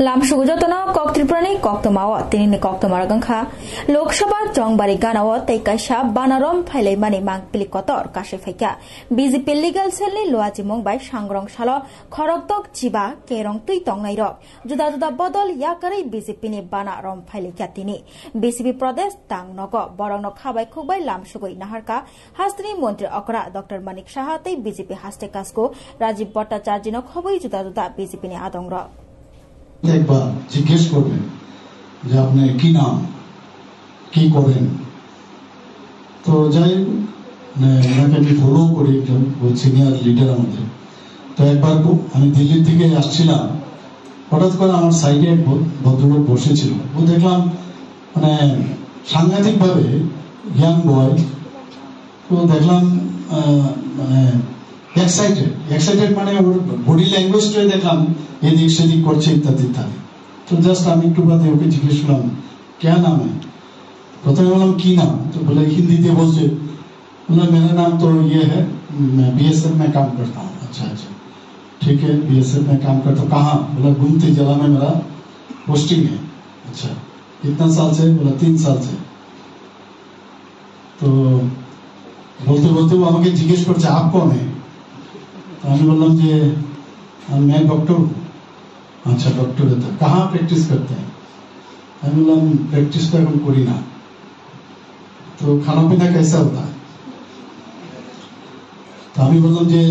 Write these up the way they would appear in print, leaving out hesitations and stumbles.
लामसुगु जतन कक त्रिपुरानि कक्तमाव तिनि कक्तमारगंखा लोकसभा जंगबारी गानाव तैकाइसा बानारम फाइलाइमानि मांगपिलि कतर कासे फैका बीजेपी लीगल सेलनि लुआजि मंगबाय सांग्रं सालो खरकतक जिबा केरं तुइ तंगनाय रक जुदा जुदा बदल याकारै बीजेपीनि बानारम फाइलाइका तिनि बीजेपी प्रदेश तांगनग बरंग खाबाय खुबाय लामसुगुइ नाहारका हास्तिनि मंत्री अकरा डॉक्टर मानिक साहा तै बीजेपी हास्ते कासको राजीव भट्टाचार्य खबई जुदा जुदा बीजेपीनि आदंग रक एक बार जिज्ञेस करबें যে আপনি কি নাম কি করেন তো যাই ওনাকে আমি ফলো করি একজন সিনিয়র লিডার আমাদের তো একবার আমি দিল্লি থেকে আসছিলাম হঠাৎ করে আমার সাইডে এক ভদ্রলোক বসেছিল ও দেখলাম মানে সাংঘাতিক ভাবে ইয়াং বয় তো দেখলাম মানে एक्साइटेड মানে ওর বডি ল্যাঙ্গুয়েজটা দেখলাম এদিক সেদিক করছে ইত্যাদি ইত্যাদি তো জাস্ট আমি একটু বাদে ওকে জিজ্ঞেস করলাম क्या नाम है প্রথমে বললাম কি নাম তো বলে হিন্দিতে বলছে बोला मेरा नाम तो ये है मैं बीएसएफ में काम करता हूँ अच्छा अच्छा ठीक है बीएसएफ में काम करता हूँ कहाँ बोला गुमती जिला में मेरा पोस्टिंग है अच्छा कितना साल से बोला 3 साल से तो बोलते बोलते वो আমাকে জিজ্ঞেস করছে आप कौन है আমি বললাম যে मैं डॉक्टर हूँ अच्छा डॉक्टर है कहाँ प्रैक्टिस करते हैं আমি বললাম प्रैक्टिस तो এখন করি না तो खाना पीना कैसा होता है तो আমি বললাম যে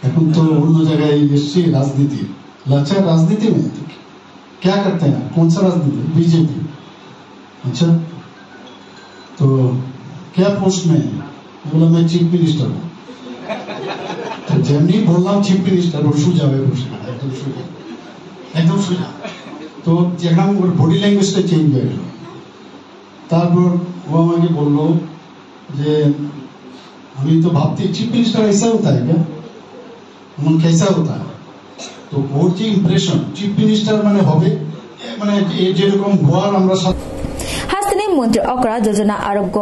এখন তো অন্য জায়গায় এসেছি রাজনীতি अच्छा राजनीति में क्या करते हैं कौन सा राजनीति बीजेपी अच्छा तो क्या पोस्ट में है बोला मैं चीफ मिनिस्टर हूँ तो যেমনি বললাম চিফ মিনিস্টার ও সোজা হয়ে বসে একদম সোজা তো যেখানে ওর বডি ল্যাঙ্গুয়েজটা চেঞ্জ হয়ে গেল তারপর ও আমাকে বললো যে আমি তো ভাবছি চিফ মিনিস্টার ऐसा होता है क्या मन कैसा होता है তো ওর যে ইমপ্রেশন চিফ মিনিস্টার মানে হবে মানে যেরকম গোয়ার আমরা हास्तिनि मंत्री अकरा योजना आरोग्य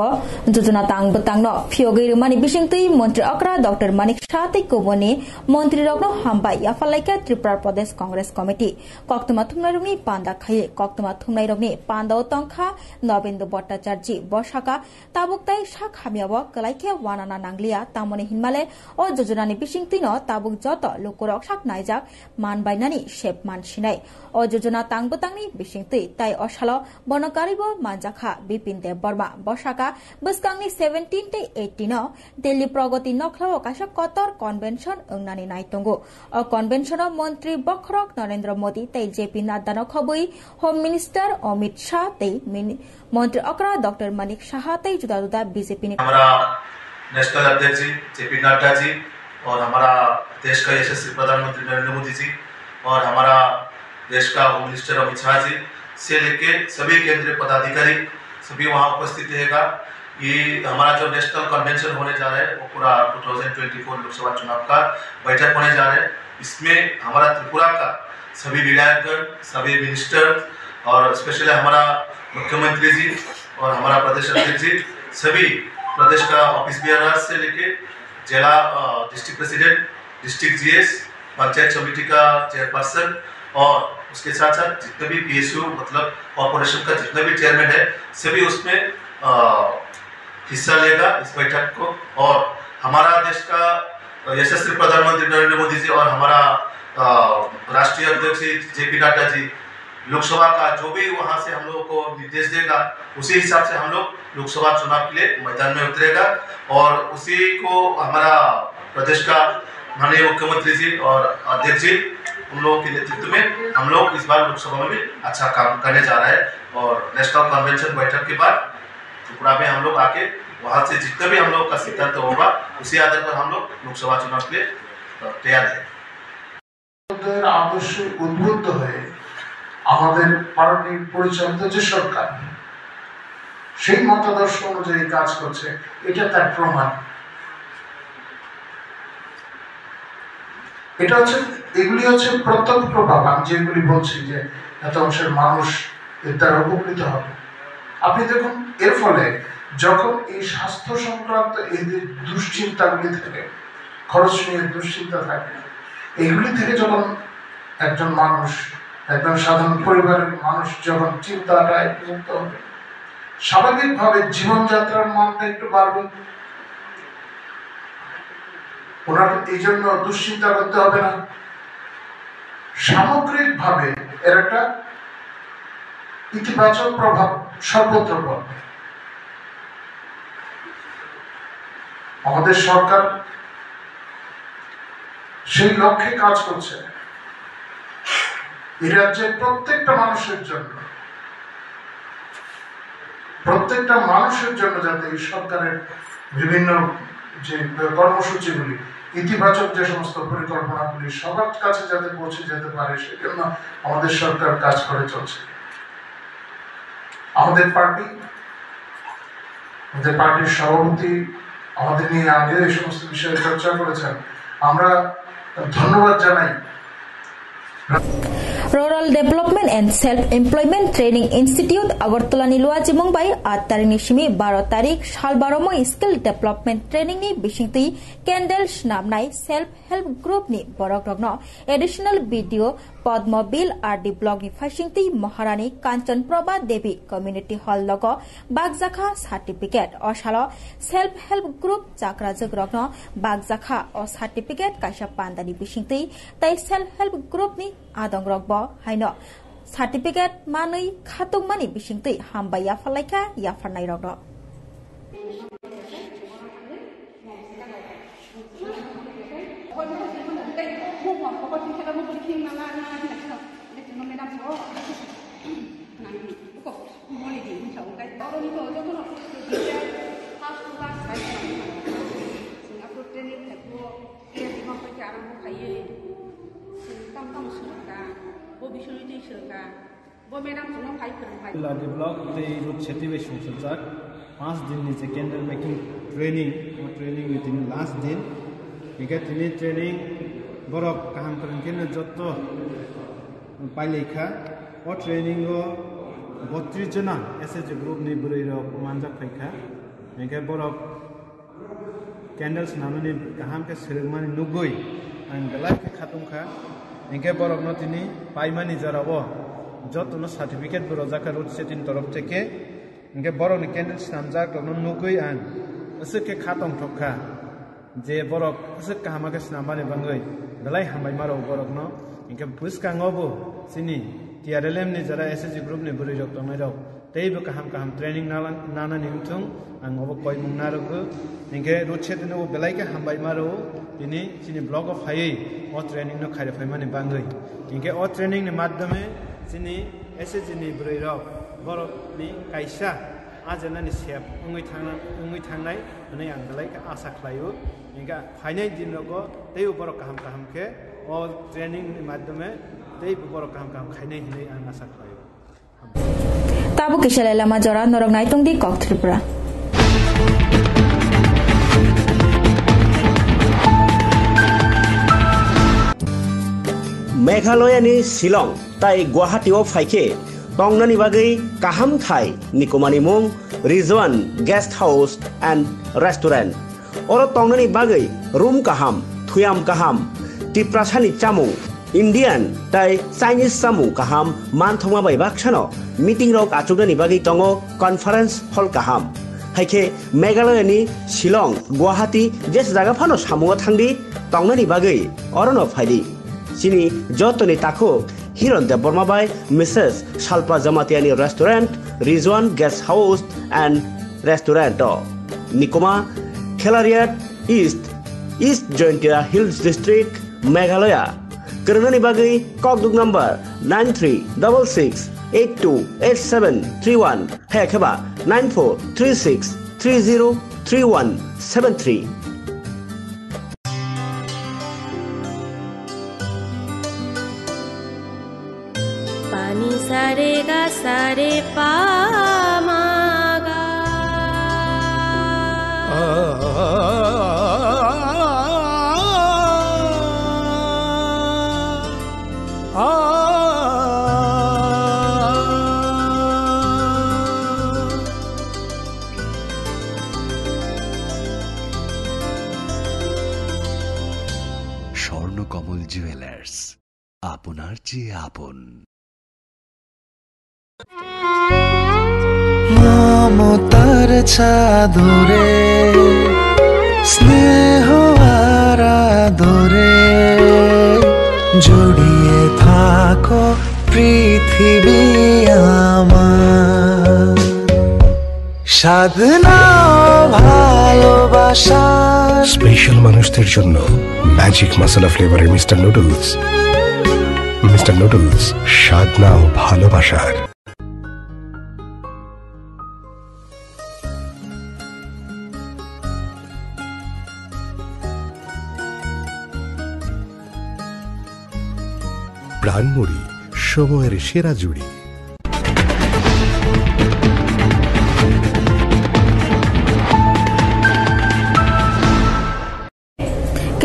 योजना तांगनो फियोगैरमानि बिसिंगतै मंत्री अकरा डॉक्टर मानिक साथै कोबनि मंत्री रग्न हामबाय याफालाइका त्रिपुरा प्रदेश कांग्रेस कमिटी कक्तमा थुमनायरगनि पांदा खाये कक्तमा थुमनायरगनि पांदाव तंखा नवेंद्र भट्टाचार्य बसाका ताबुकताय सा खामियाव कलाइखे वानाना नांगलिया तामने हिनमाले ओ योजनानि बिसिंगतैनो ताबुक जत लोकरक साक नायजाक मानबायनानि शेप मानसिनाय ओ योजना तांगबतांनि बिसिंगतै ताय असालो बनकारिबो मानजाखा बिपिन देव बर्मा बसाका बसकांनि 17 ते 18 दिल्ली प्रगति नखलाव काशा कतर कन्वेंशन अंगनानि नायतंगो अ कन्वेंशन मंत्री बखरक नरेंद्र मोदी तै जेपी नड्डा खबई होम मिनिस्टर अमित शाह तै मंत्री अकरा डॉक्टर मानिक शाह तै जुदा जुदा बीजेपी ने हमारा नेशनल अध्यक्ष जी जेपी नड्डा जी और हमारा देश का यशस्वी प्रधानमंत्री नरेंद्र मोदी जी और हमारा देश का होम मिनिस्टर अमित शाह जी से लेके सभी केंद्रीय पदाधिकारी सभी वहाँ उपस्थित रहेगा। ये हमारा जो नेशनल कन्वेंशन होने जा रहा है वो पूरा 2024 लोकसभा चुनाव का बैठक होने जा रहा है। इसमें हमारा त्रिपुरा का सभी विधायकगण सभी मिनिस्टर और स्पेशली हमारा मुख्यमंत्री जी और हमारा प्रदेश अध्यक्ष जी सभी प्रदेश का ऑफिस बियरर्स से लेके जिला district president district GS panchayat समिति का चेयरपर्सन और उसके साथ साथ जितने भी पीएसयू मतलब कॉर्पोरेशन का जितना भी चेयरमैन है सभी उसमें हिस्सा लेगा इस बैठक को। और हमारा देश का यशस्वी प्रधानमंत्री नरेंद्र मोदी जी और हमारा राष्ट्रीय अध्यक्ष जेपी नड्डा जी लोकसभा का जो भी वहां से हम लोगों को निर्देश देगा उसी हिसाब से हम लोग लोकसभा चुनाव के लिए मैदान में उतरेगा और उसी को हमारा प्रदेश का माननीय मुख्यमंत्री जी और अध्यक्ष जी उन लोगों के नेतृत्व में हम लोग इस बार लोकसभा में भी अच्छा काम करने जा रहा है। और नेशनल कन्वेंशन बैठक के बाद त्रिपुरा में हम लोग आके वहां से जितना भी हम लोग का सिद्धांत होगा उसी आधार पर हम लोग लोकसभा चुनाव के लिए तैयार है। आदर्श उद्बुद्ध হয়ে আমাদের পার্টির পরিচালিত যে সরকার সেই মতাদর্শ অনুযায়ী কাজ করছে এটা তার প্রমাণ। এটা হচ্ছে এগুলি হচ্ছে প্রত্যক্ষ প্রভাব যেগুলি বলছি যে এত অংশের মানুষ এর দ্বারা উপকৃত হবে। আপনি দেখুন এর ফলে যখন এই স্বাস্থ্য সংক্রান্ত এই দুশ্চিন্তাগুলি থেকে খরচ নিয়ে দুশ্চিন্তা থাকে। এইগুলি থেকে যখন একজন মানুষ, একজন সাধারণ পরিবারের মানুষ যখন চিন্তাটা একটু মুক্ত হবে, স্বাভাবিকভাবে জীবনযাত্রার মানটা একটু বাড়বে। ওনার এই জন্য দুশ্চিন্তা করতে হবে না। সামগ্রিকভাবে এর একটা ইতিবাচক প্রভাব সর্বত্র পড়বে। আমাদের সরকার সেই লক্ষ্যে কাজ করছে এই রাজ্যের প্রত্যেকটা মানুষের জন্য, যাতে এই সরকারের বিভিন্ন যে কর্মসূচিগুলি, ইতিবাচক যে সমস্ত পরিকল্পনাগুলি সবার কাছে যাতে পৌঁছে যেতে পারে, সেজন্য আমাদের সরকার কাজ করে চলছে। আমাদের পার্টির সভাপতি আমাদের নিয়ে আগে এই সমস্ত বিষয়ে চর্চা করেছেন, আমরা ধন্যবাদ জানাই। Rural Development and Self-Employment Training Institute Agartala ni lua jimong bai 8 tarik ni simi 12 tarik sal 12 mo skill development training ni bisingti candle snamnai self help group ni borok rogno additional video Padmabil RD blog ni fasingti Maharani Kanchan Prabha Devi Community Hall logo Bagjakha certificate osalo self help group chakra jogrogno Bagjakha o certificate kaisa pandani bisingti tai self help group ni adong rogbo haino certificate manui khatung mani bisingti hambaya falaika ya farnai rogno Develop the root situation sejak 5 दिन नीचे candle making training within last दिन इनका training बरफ काम करने के लिए जब तो पहले का और ट्रेनिंग को 32 जना ऐसे जो ग्रुप ने बुरे रो मांझा फेंका इनका बरफ कैंडल्स नामों ने काम के सिरगमानी नुगोई अंगला के खातुम का इनके बरफ न तिनी पाइमानी जराबो जब तो न सर्टिफिकेट बरोजा का रोड सेटिंग तरफ टेके इनके बरफ ने कैंडल्स नामजा तो न नुगोई आन उसे के खातुम ठोका जे बरफ उसे कहामा के स्नामाने बंगोई दलाई हमारे मारो बरफ न इनके पुष्क कांगोबो सिनी TRLM ने जरा SSG ग्रुप ने बुरे जोक तो मेरा तई बो कहम ट्रेनिंग नाना निमथुं आं अब कोई मुंगना रगो इनके रोड सेटिंग वो दलाई के हमारे मारो इनी सिनी ब्लॉग ऑफ हाई और ट्रेनिंग न खारे फाइमाने बंगोई इनके और ट्रेनिंग ने माध्यमे सिनी SSG ने बुरे रो बरफ नि काइसा आजनानि सेफ उंगै थांनाय नै आं दलाई के आशा खालायो इनका फाइनाल दिन रगो तई ऊपर कहम के और ट्रेनिंग नि माध्यमे तई ऊपर कहम खाइनाय हिनै आं आशा खालायो Tabu kisale lama jora norok naitung di Kok Tripura. Meghalaya ni Shillong tai Guwahati o faike tongnani bagai kaham thai nikomani mung Rizwan Guest House and Restaurant oro tongnani bagai room kaham thuyam kaham tiprasani chamung Indian tai Chinese samung kaham manthoma bai bakshano meeting rok achugani bagi tongo conference hall kaham haike Meghalaya ni Shillong Guwahati jes jaga phano samungo thangdi tongnani bagai orono phaidi sini jotoni tako Hiron de Burma by Mrs. Shalpa Jamatiani Restaurant, Rizwan Guest House and Restaurant. Nikoma, Kelariat East Jointia Hills District, Meghalaya. Karunani Bagi, Kogduk number 9366828731. Hekaba 9436303173. Sare ga sare pa ma ga Swarnakamal jewellers, আপনার চেয়ে আপন। মমতার চাদরে স্নেহ আর আদরে জড়িয়ে থাকো পৃথিবী আমার, সাধনা ভালোবাসা। স্পেশাল মানুষদের জন্য ম্যাজিক মশলা ফ্লেভারের মিস্টার নুডলস। মিস্টার নুডলস, সাধনা ও ভালোবাসার। প্রাণমুড়ি, সময়ের সেরা জুড়ি।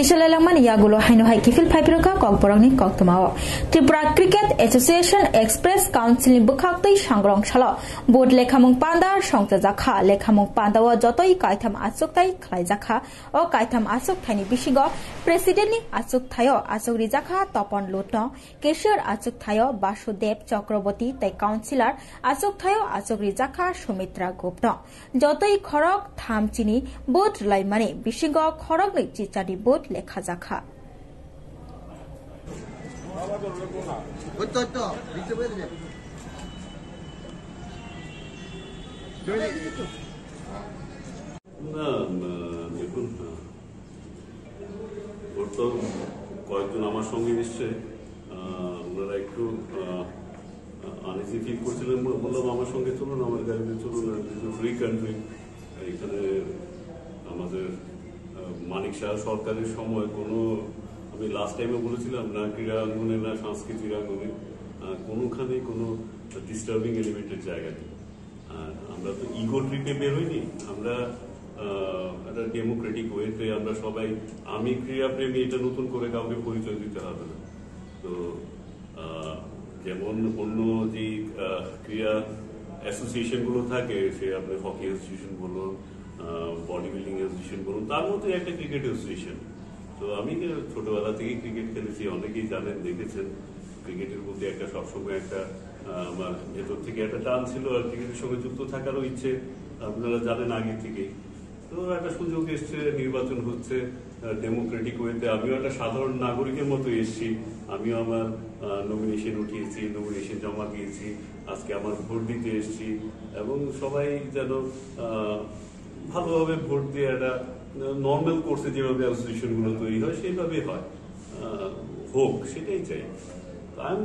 Kishalalaman yagulo haino hai kifil phaipiraka kokborangni koktomao Tripura Cricket Association Express Council ni bukhaktai sangrong shala board lekhamung panda songta jakha lekhamung panda wa jotoi kaitham asuktai khlai jakha o kaitham asuk thani bishigo president ni asuk thayo asuk ri jakha topon lutno kesher asuk thayo Basudev Chakraborty tai councilor asuk thayo asuk ri jakha Sumitra Gupta jotoi khorok thamchini board laimani bishigo khorok ni chichani board লেখা যাখা দেখুন ওর তো কয়েকজন আমার সঙ্গে এসছে, ওনারা একটু uneasy feel করছিলেন, বললাম আমার সঙ্গে চলুন, আমার গাড়িতে চলুন, ফ্রি কান্ট্রি। এখানে আমাদের মানিক শাহ সরকারের সময় কোনো, আমি লাস্ট টাইমে বলেছিলাম না ক্রীড়া আঙ্গনে না সাংস্কৃতিক আঙ্গনে কোনোখানে কোনো ডিস্টার্বিং এলিমেন্টের জায়গা নেই। আর আমরা তো ইগো ট্রিপে বের হইনি, আমরা একটা ডেমোক্রেটিক ওয়েতে আমরা সবাই, আমি ক্রীড়াপ্রেমী এটা নতুন করে কাউকে পরিচয় দিতে হবে না। তো যেমন অন্য যে ক্রীড়া অ্যাসোসিয়েশনগুলো থাকে, সে আপনার হকি অ্যাসোসিয়েশন বলুন, বডি বিল্ডিং অ্যাসোসিয়েশন বলুন, তার মধ্যে একটা ক্রিকেট অ্যাসোসিয়েশন। তো আমি ছোটবেলা থেকেই ক্রিকেট খেলেছি, অনেকেই জানেন, দেখেছেন। ক্রিকেটের প্রতি একটা সবসময় একটা আমার ভেতর থেকে একটা টান ছিল, আর ক্রিকেটের সঙ্গে যুক্ত থাকারও ইচ্ছে আপনারা জানেন আগে থেকেই। তো একটা সুযোগ এসছে, নির্বাচন হচ্ছে ডেমোক্রেটিক ওয়েতে, আমিও একটা সাধারণ নাগরিকের মতো এসছি, আমিও আমার নমিনেশন উঠিয়েছি, নমিনেশন জমা দিয়েছি, আজকে আমার ভোট দিতে এসছি, এবং সবাই যেন ভালোভাবে ভোট দিয়ে একটা নর্মাল কোর্সে যেভাবে অ্যাসোসিয়েশন গুলো তৈরি হয় সেইভাবে হয়, হোক, সেটাই চাই। I am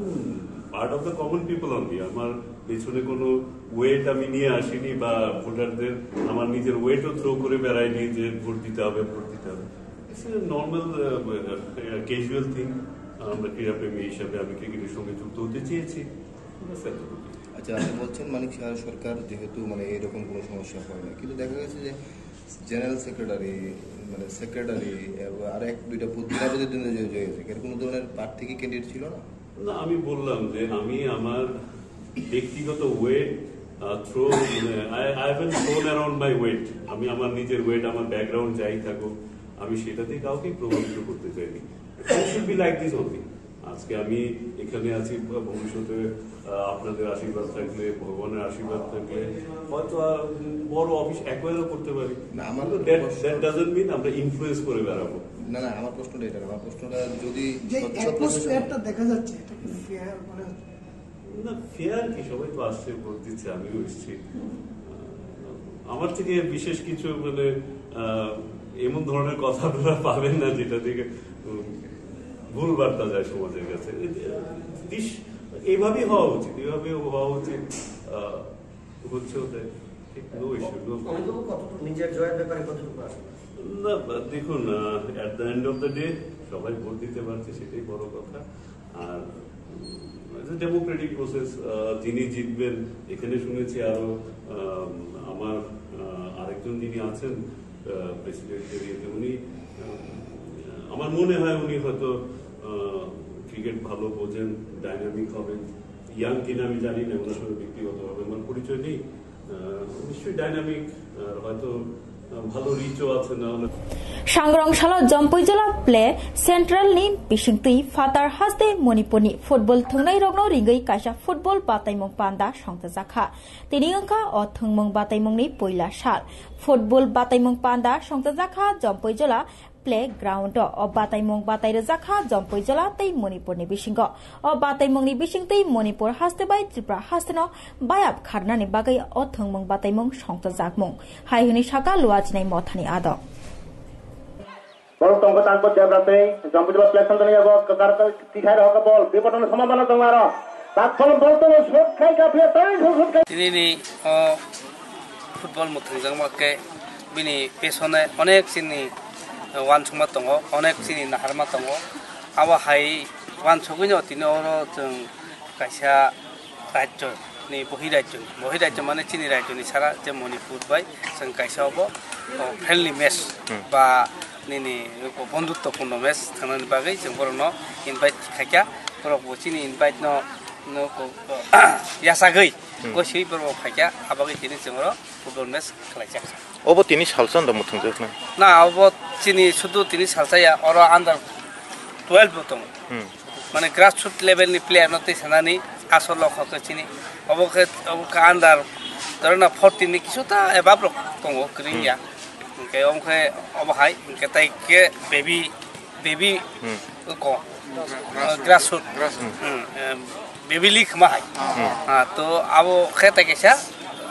part of the common people only. আমার পেছনে কোনো ওয়েট আমি নিয়ে আসিনি, বা ভোটারদের আমার নিজের ওয়েটও থ্রো করে বেড়াইনি যে ভোট দিতে হবে, ভোট দিতে হবে। It's a normal casual thing. আমরা ক্রীড়াপ্রেমী হিসাবে আমি ক্রিকেটের সঙ্গে যুক্ত হতে চেয়েছি। আচ্ছা, আপনি বলছেন মানিক শাহ সরকার যেহেতু মানে এরকম কোনো সমস্যা হয় না, কিন্তু দেখা গেছে যে জেনারেল সেক্রেটারি মানে সেক্রেটারি আর এক দুইটা বুদ্ধিরাজের জন্য হয়েছে, এর কোনো ধরনের প্রার্থী কি ক্যান্ডিডেট ছিল না? না, আমি বললাম যে আমি আমার ব্যক্তিগত weight throw I haven't thrown around my weight. আমি আমার নিজের ওয়েট, আমার ব্যাকগ্রাউন্ড যাই থাকুক, আমি সেটাতে কাউকেই প্রভাবিত করতে চাইনি। Should be like this only. আজকে আমি এখানে আছি, ভবিষ্যতে আপনাদের আশীর্বাদ থাকলে, ভগবানের আশীর্বাদ থাকলে হয়তো বড় অফিস অ্যাকোয়ারও করতে পারি। দ্যাট ডাজন্ট মিন আমরা ইনফ্লুয়েন্স করে বেড়াবো। না না, আমার প্রশ্নটা এটা, আমার প্রশ্নটা যদি দেখা যাচ্ছে না, ফেয়ার কি, সবাই তো আসছে, ভোট দিচ্ছে, আমিও এসছি। আমার থেকে বিশেষ কিছু মানে এমন ধরনের কথা আপনারা পাবেন না যেটা থেকে ভুল বার্তা যায় সমাজের কাছে। এইভাবেই হওয়া উচিত, এইভাবে হওয়া উচিত, হচ্ছে ওটাই ঠিক। নিজের জয়ের ব্যাপারে কতটুকু না, দেখুন, at the end of the day সবাই ভোট দিতে পারছে, সেটাই বড় কথা। আর ডেমোক্রেটিক প্রসেস, যিনি জিতবেন, এখানে শুনেছি আরো আমার আরেকজন যিনি আছেন প্রেসিডেন্টের ইয়েতে, উনি আমার মনে হয় উনি হয়তো ক্রিকেট ভালো বোঝেন, ডাইনামিক হবেন। ইয়াং কিনা আমি জানি না, ওনার সঙ্গে ব্যক্তিগতভাবে আমার পরিচয় নেই, নিশ্চয়ই ডাইনামিক, হয়তো ভালো রিচও আছে না হলে सांग्रंशाला जम्पैजला प्ले सेन्ट्रलनि बिसिंतै फातार हास्ते मणिपुरनि फुटबल थंनाय रगनो रिंगै कायसा फुटबल बातायमं पान्दा संतजाखा तिनि अंका अ थंमं बातायमंनि पहिला साल फुटबल बातायमं पान्दा संतजाखा जम्पैजला प्ले ग्राउंड अ बातायमं बातायरजाखा जम्पैजला तै मणिपुरनि बिसिंग अ बातायमंनि बिसिंतै मणिपुर हास्तेबाय त्रिपुरा हास्तेनो बायाब खारनानि बागै अ थंमं बातायमं संतजाकमं हायहुनि साका लुवाजिनाय मथानि आद Bol tongko tangkut dia berarti jambu jelas pelakon tadi aku kekarta tiga rok bol di bawah nama mana tengara tak kalau bol tu shot kai kafe tapi shot kai ini football mutung jang makai bini pesone onek sini wan cuma tongo onek sini nahar ma tongo awa hai wan chogunyo tini oro jeng kaisa rajyo ni bohi rajyo mana chini rajyo ni sara je Manipur bai jeng kaisa obo friendly match ba nini বন্ধুত্বপূর্ণ match থানানি বাগै जों बरनो invite खायका बरक बसिनि invite no यासागै गसै बरक खायका आबागै तिनि जोंरो football match खेलायजा ओबो तिनि सालसन the मुथुं जोखना ना ओबो तिनि सुदु तिनि सालसाया अर under 12 बतम माने grassroot लेभेलनि player नते सानानि आसल लखक तिनि ओबोके आन्डार दरना 14 नि किसुता एबाब दङ क्रिया के ओमखे अबहाय के ताइ के बेबी को ग्रासरूट बेबी लीग माहाय तो अब खेता केसा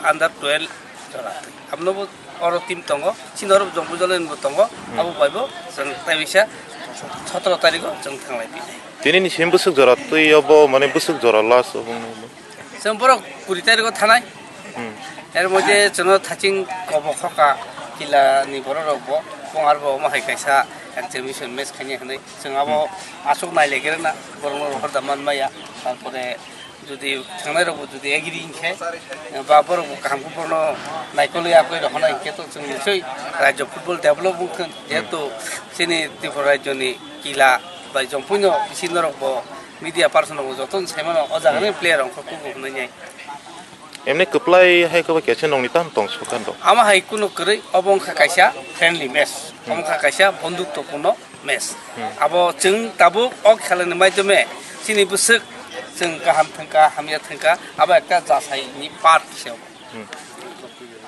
अंडर 12 जराते हमनबो अरो टीम तंगो सिनरब जम्बुजलेन तंगो अब बायबो जों ताइबिसा 17 तारिख जों थांलाय बिनाय दिनैनि सिम बुसुक जरातै अब माने बुसुक जरा लास जों बर 20 तारिख थानाय एर मजे जों थाचिं कबखका किला नि बर रबो पंगारबो माहाय कायसा एक्जिबिशन मैच खानि हनै जों अब आसुक नायलेगेरना बरनो रखर दामान माया तारपरे जुदि थांनाय रबो जुदि एग्री इनखे बा बरबो कामखौ बरनो नायकलिया कय रखना इनखे तो जों निसय राज्य फुटबल डेभलपमेन्ट जेतु सिनि त्रिपुरा राज्यनि किला बा जम्पुनो सिनरबो मीडिया पार्सनबो जतन सायमानो अजागने प्लेयार अंखौ हनै एमने कप्लाय हाय कबा केसन नंनि ताम तंग सकान दं आमा हाय कुनो करै अबंखा कायसा फ्रेन्डली मैच अबंखा कायसा बंधुत्वपूर्ण मैच आबो जों दाबो अ खेलानि माध्यमे सिनि बुसुक जों गाहाम थंका हामिया थंका आबा एकटा जासायनि पार्ट हिसाब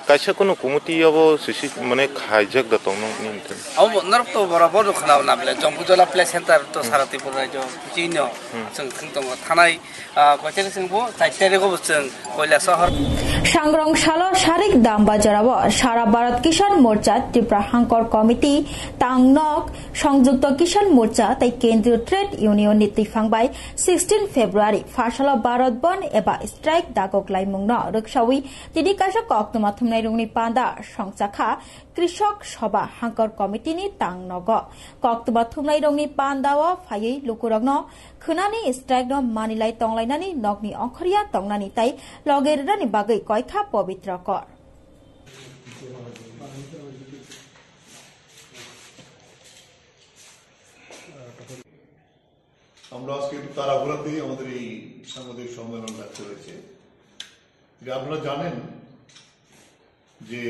कायसा कुनो कमिटि अब सिसि माने खायजक द तंग नंनि अब नरक तो बराबर खनाव नाबले जम्पुजला प्ले सेन्टर तो सारातिपुर राज्य जिनो जों थंतंग थानाय गयतेर जोंबो ताइतेरेगो जों कयला शहर सांग्रंशाला शारिक दाम बाजाराव सारा भारत किसान मोर्चा त्रिपुरा हांकर कमिटी तांगनक संयुक्त किसान मोर्चा तै केंद्रीय ट्रेड यूनियन नि तिफांबाय 16 फेब्रुवारी फारसाला भारत बन एबा स्ट्राइक दागक लाइमुंग रक्षावी तिनि कासा कक्तमा थुमनाय रुंनि पान्दा संसाखा कृषक सभा हांकर कमिटी नि तांगनग कक्तमा थुमनाय रुंनि पान्दाव फायै लुकुरगन खोनानि स्ट्राइक न मानिलाय तंलायनानि नगनि अंखरिया तंगनानि ताइ लगेरनानि बागै कयखा पवित्र कर আমরা আজকে একটু তাড়াহুড়াতেই আমাদের এই সাংবাদিক সম্মেলন রাখতে হয়েছে যে আপনারা জানেন যে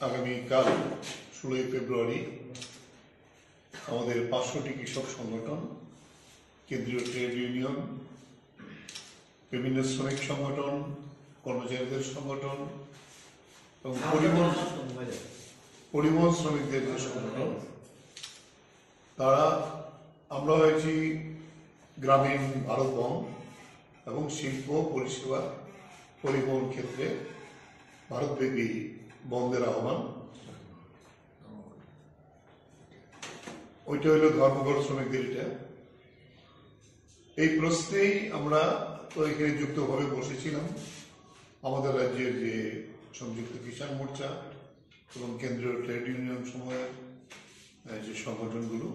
আগামীকাল 16 ফেব্রুয়ারি আমাদের 500টি কৃষক সংগঠন কেন্দ্রীয় ট্রেড ইউনিয়ন বিভিন্ন শ্রমিক সংগঠন কর্মচারীদের সংগঠন এবং পরিবহন শ্রমিকদের যে সংগঠন তারা আমরা হয়েছি গ্রামীণ ভারত বন্ধ এবং শিল্প পরিষেবা পরিবহন ক্ষেত্রে ভারতব্যাপী বন্ধের আহ্বান ওইটা হইল ধর্মঘট শ্রমিকদের এটা এই প্রশ্নেই আমরা তো এখানে যুক্তভাবে বসেছিলাম আমাদের রাজ্যের যে সংযুক্ত কিষাণ মোর্চা এবং কেন্দ্রীয় ট্রেড ইউনিয়ন সময়ের যে সংগঠনগুলো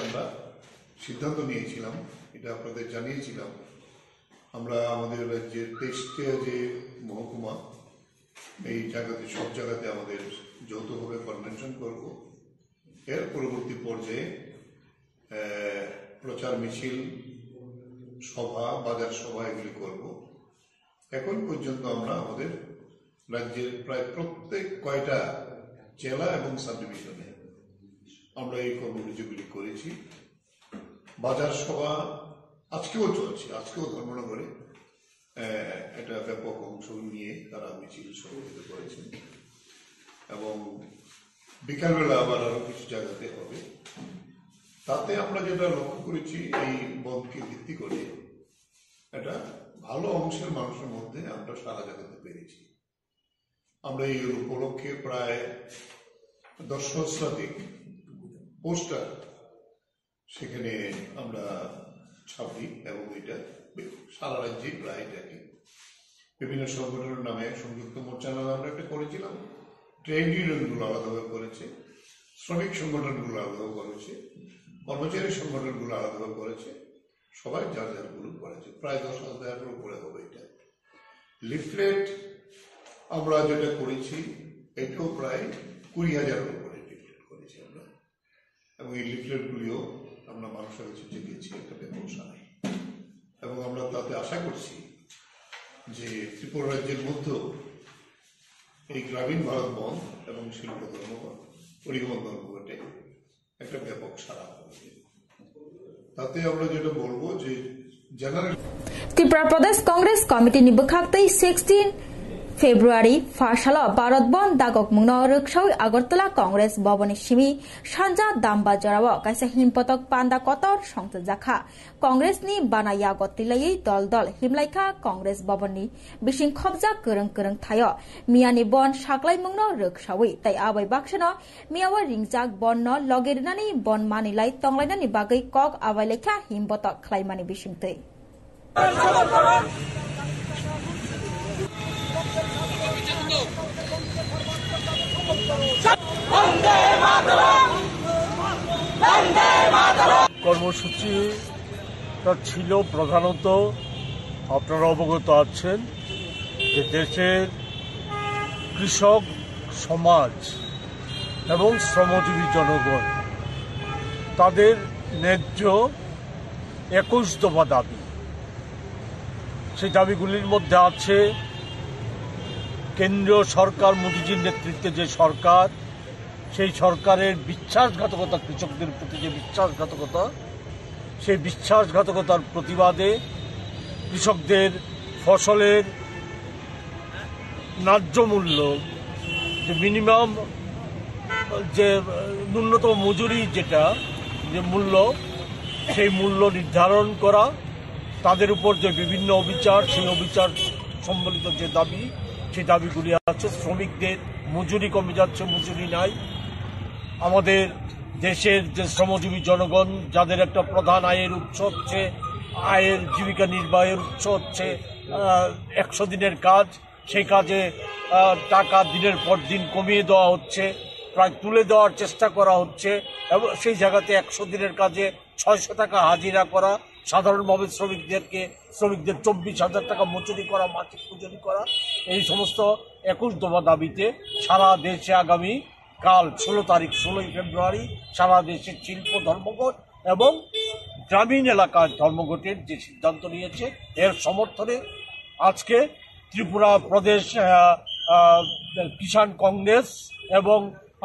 আমরা সিদ্ধান্ত নিয়েছিলাম এটা আপনাদের জানিয়েছিলাম আমরা আমাদের রাজ্যের 23টা যে মহকুমা এই জায়গাতে সব জায়গাতে আমাদের যৌথভাবে কনভেনশন করব এর পরবর্তী পর্যায়ে প্রচার মিছিল সভা বাজার সভা এগুলি করব এখন পর্যন্ত আমরা আমাদের রাজ্যের প্রায় প্রত্যেক কয়টা জেলা এবং সাব ডিভিশনে আমরা এই কর্মসূচিগুলি করেছি। বাজার সভা আজকেও চলছে, আজকেও ধর্মনগরে একটা ব্যাপক অংশ নিয়ে তারা মিছিল সংগঠিত করেছেন এবং বিকালবেলা আবার আরো কিছু জায়গাতে হবে। তাতে আমরা যেটা লক্ষ্য করেছি, এই বন্ধকে ভিত্তি করে একটা ভালো অংশের মানুষের মধ্যে আমরা সাড়া জাগাতে পেরেছি। আমরা এই উপলক্ষে প্রায় 10 সহস্রাধিক পোস্টার সেখানে আমরা ছাপি এবং এটা সারা রাজ্যে প্রায় দেখি। বিভিন্ন সংগঠনের নামে সংযুক্ত মোর্চা নামে আমরা একটা করেছিলাম, ট্রেড ইউনিয়নগুলো আলাদাভাবে করেছে, শ্রমিক সংগঠনগুলো আলাদাভাবে করেছে, কর্মচারী সংগঠনগুলো আলাদাভাবে করেছে, সবাই যার যার গ্রুপ করেছে। প্রায় 10,000-এর উপরে হবে এটা। লিফলেট আমরা যেটা করেছি এটাও প্রায় 20,000-এর উপরে লিফলেট করেছি আমরা, এবং এই লিফলেটগুলিও আমরা মানুষের কাছে দিয়েছি একটা ব্যবসায়। এবং আমরা তাতে আশা করছি যে ত্রিপুরা রাজ্যের মধ্যেও এই গ্রামীণ ভারত বন্ধ এবং শিল্প ধর্মঘট, পরিবহন ধর্মঘটে একটা ব্যাপক সাড়া হবে। তাতে আমরা যেটা বলবো যে জেনারেল ত্রিপুরা প্রদেশ কংগ্রেস কমিটি नि बखाक्तै 16 फेब्रुवारी फारसाला भारत बन दागक मुंगनो रक्षाव আগরতলা কংগ্রেস ভবনে সিমি সানজা দাম্বা জরাव কাইসা হিমপতক পান্ডা কতর সংসদ জাখা কংগ্রেস नि বানায়া গতিলাই দল দল হিমলাইখা কংগ্রেস ভবননি বিশিং খবজা করং থায় মিয়ানি বন সাকলাই মুंगनो रक्षावै তাই আবাই বাক্সনো মিয়াওয়া রিংজাক বন লগেরনানি বন মানিলাই তংলাইনানি বাগৈ কক আবাই লেখা হিমপতক খ্লাইমানি বিশিংতৈ কর্মসূচিটা ছিল প্রধানত আপনারা অবগত আছেন যে দেশের কৃষক সমাজ এবং শ্রমজীবী জনগণ তাদের ন্যায্য 21 দফা দাবি, সেই দাবিগুলির মধ্যে আছে কেন্দ্রীয় সরকার মোদীজির নেতৃত্বে যে সরকার, সেই সরকারের বিশ্বাসঘাতকতা, কৃষকদের প্রতি যে বিশ্বাসঘাতকতা, সেই বিশ্বাসঘাতকতার প্রতিবাদে কৃষকদের ফসলের ন্যায্য মূল্য, যে মিনিমাম যে ন্যূনতম মজুরি যেটা যে মূল্য, সেই মূল্য নির্ধারণ করা, তাদের উপর যে বিভিন্ন অবিচার, সেই অবিচার সম্বলিত যে দাবি, সেই দাবিগুলি আছে। শ্রমিকদের মজুরি কমে যাচ্ছে, মজুরি নাই। আমাদের দেশের যে শ্রমজীবী জনগণ, যাদের একটা প্রধান আয়ের উৎস হচ্ছে, আয়ের জীবিকা নির্বাহের উৎস হচ্ছে 100 দিনের কাজ, সেই কাজে টাকা দিনের পর দিন কমিয়ে দেওয়া হচ্ছে, প্রায় তুলে দেওয়ার চেষ্টা করা হচ্ছে, এবং সেই জায়গাতে 100 দিনের কাজে 600 টাকা হাজিরা করা, সাধারণভাবে শ্রমিকদের 24,000 টাকা মজুরি করা, মাসিক মজুরি করা, এই সমস্ত 21 দফা দাবিতে সারা দেশে আগামী কাল 16 ফেব্রুয়ারি সারা দেশে শিল্প ধর্মঘট এবং গ্রামীণ এলাকার ধর্মঘটের যে সিদ্ধান্ত নিয়েছে, এর সমর্থনে আজকে ত্রিপুরা প্রদেশ কিষাণ কংগ্রেস এবং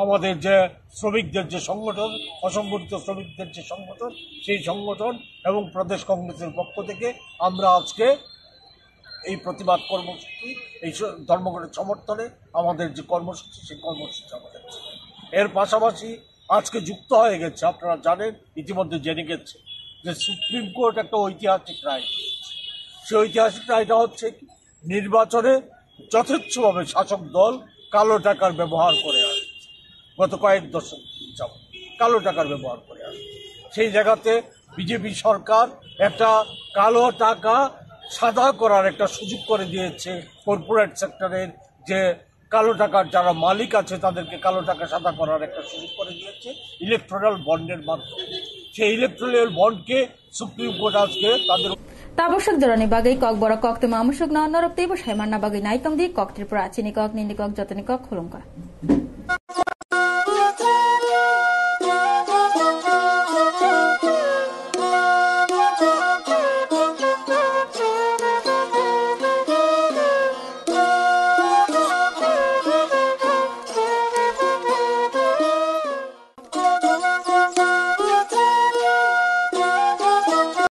আমাদের যে শ্রমিকদের যে সংগঠন, অসংগঠিত শ্রমিকদের যে সংগঠন, সেই সংগঠন এবং প্রদেশ কংগ্রেসের পক্ষ থেকে আমরা আজকে এই প্রতিবাদ কর্মসূচি, এই ধর্মঘটের সমর্থনে আমাদের যে কর্মসূচি, সেই কর্মসূচি আমাদের। এর পাশাপাশি আজকে যুক্ত হয়ে গেছে, আপনারা জানেন, ইতিমধ্যে জেনে গেছে যে সুপ্রিম কোর্ট একটা ঐতিহাসিক রায়, সেই ঐতিহাসিক রায়টা হচ্ছে নির্বাচনে যথেচ্ছভাবে শাসক দল কালো টাকার ব্যবহার করে আসছে, গত কয়েক দশক যাবত কালো টাকার ব্যবহার করে আসছে। সেই জায়গাতে বিজেপি সরকার একটা কালো টাকা সাদা করার একটা সুযোগ করে দিয়েছে। কর্পোরেট সেক্টরের যে কালো টাকার যারা মালিক আছে, তাদেরকে কালো টাকা সাদা করার একটা সুযোগ করে দিয়েছে ইলেকট্রাল বন্ডের মাধ্যমে। সেই ইলেকট্রাল বন্ডকে সুপ্রিম কোর্ট আজকে তাদের তাবসক জরনি বাগৈ কক বড় কক তে মামসক নরক তেব সাইমান্না বাগৈ নাইতং দি কক ত্রিপুরা চিনি কক নিনি কক যতনি কক খুলুঙ্কা।